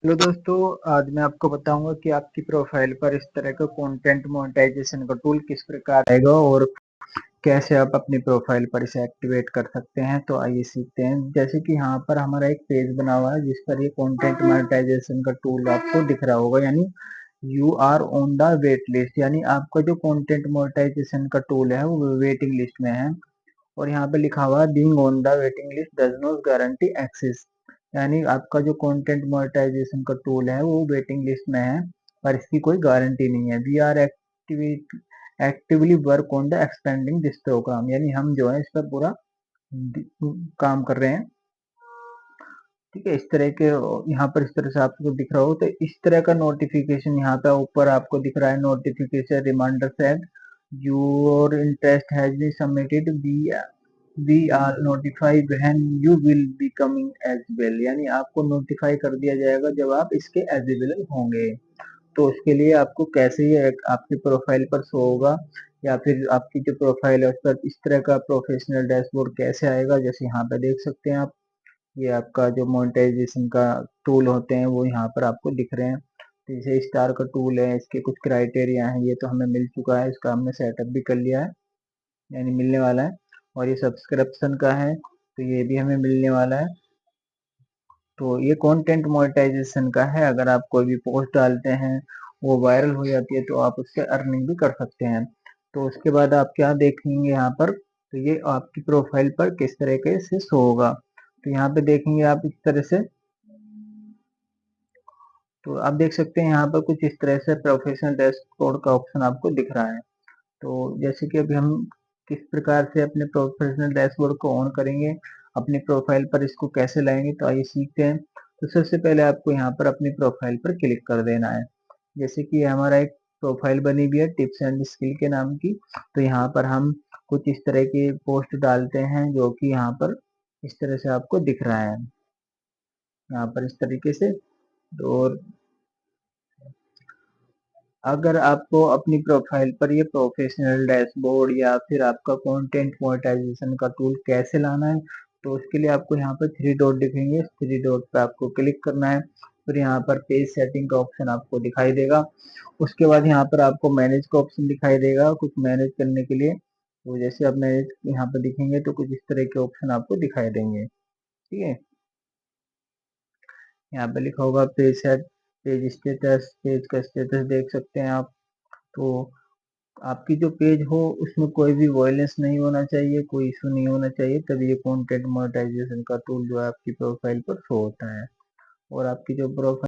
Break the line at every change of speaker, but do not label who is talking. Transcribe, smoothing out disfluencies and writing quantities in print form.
Hello दोस्तों, आज मैं आपको बताऊंगा कि आपकी प्रोफाइल पर इस तरह का कंटेंट मोनेटाइजेशन का टूल किस प्रकार आएगा और कैसे आप अपनी प्रोफाइल पर इसे एक्टिवेट कर सकते हैं। तो आइए सीखते हैं। जैसे कि यहाँ पर हमारा एक पेज बना हुआ है जिस पर ये कंटेंट मोनेटाइजेशन का टूल आपको दिख रहा होगा, यानी you are on the wait list, यानी आपका जो कंटेंट मोनेटाइजेशन का टूल है वो वेटिंग लिस्ट में है। और यहाँ पे लिखा हुआ है being on the waiting list does not guarantee access, यानी आपका जो कंटेंट मोनेटाइजेशन का टूल है वो वेटिंग लिस्ट में है पर इसकी कोई गारंटी नहीं है। We are actively work on the expanding this program, यानी हम जो है इस पर पूरा काम कर रहे हैं। ठीक है, इस तरह के यहाँ पर इस तरह से आपको दिख रहा हो तो इस तरह का नोटिफिकेशन यहाँ पे ऊपर आपको दिख रहा है। Notification reminder set your interest has been submitted, we are notify when you will be coming as well, यानी आपको नोटिफाई कर दिया जाएगा जब आप इसके एलिजिबल होंगे। तो उसके लिए आपको कैसे ये आपकी प्रोफाइल पर शो होगा या फिर आपकी जो प्रोफाइल है उस पर इस तरह का प्रोफेशनल डैशबोर्ड कैसे आएगा, जैसे यहाँ पे देख सकते हैं आप। ये आपका जो मोनेटाइजेशन का टूल होते हैं वो यहाँ पर आपको दिख रहे हैं। जैसे स्टार का टूल है, इसके कुछ क्राइटेरिया हैं, ये तो हमें मिल चुका है, इसका हमने सेटअप भी कर लिया है, यानी मिलने वाला है। और ये सब्सक्रिप्शन का है तो ये भी हमें मिलने वाला है। तो ये कंटेंट मोनेटाइजेशन का है, अगर आप कोई भी पोस्ट डालते हैं वो वायरल हो जाती है तो आप उससे अर्निंग भी कर सकते हैं। तो उसके बाद आप क्या देखेंगे यहाँ पर, तो ये आपकी प्रोफाइल पर किस तरीके से शो होगा। तो यहाँ पे देखेंगे आप इस तरह से, तो आप देख सकते हैं यहाँ पर कुछ इस तरह से प्रोफेशनल डैशबोर्ड का ऑप्शन आपको दिख रहा है। तो जैसे कि अभी हम किस प्रकार से अपने प्रोफेशनल डैशबोर्ड को ऑन करेंगे, अपनी प्रोफाइल पर इसको कैसे लाएंगे, तो आइए सीखते हैं। तो सबसे पहले आपको यहाँ पर अपनी प्रोफाइल पर क्लिक कर देना है। जैसे कि हमारा एक प्रोफाइल बनी हुई है टिप्स एंड स्किल के नाम की, तो यहाँ पर हम कुछ इस तरह की पोस्ट डालते हैं जो कि यहाँ पर इस तरह से आपको दिख रहा है, यहाँ पर इस तरीके से। और अगर आपको अपनी प्रोफाइल पर ये प्रोफेशनल डैशबोर्ड या फिर आपका कंटेंट मोनेटाइजेशन का टूल कैसे लाना है, तो उसके लिए आपको यहाँ पर थ्री डॉट दिखेंगे, थ्री डॉट पे आपको क्लिक करना है। फिर यहाँ पर पेज सेटिंग का ऑप्शन आपको दिखाई देगा। उसके बाद यहाँ पर आपको मैनेज का ऑप्शन दिखाई देगा कुछ मैनेज करने के लिए। तो जैसे आप मैनेज यहाँ पर दिखेंगे तो कुछ इस तरह के ऑप्शन आपको दिखाई देंगे। ठीक है, यहाँ पे लिखा होगा page set, page status, page का स्टेटस देख सकते हैं आप। तो आपकी जो पेज हो उसमें कोई भी वॉयलेंस नहीं होना चाहिए, कोई इशू नहीं होना चाहिए, तभी ये कंटेंट मोनेटाइजेशन का टूल जो है आपकी प्रोफाइल पर शो होता है। और आपकी जो प्रोफाइल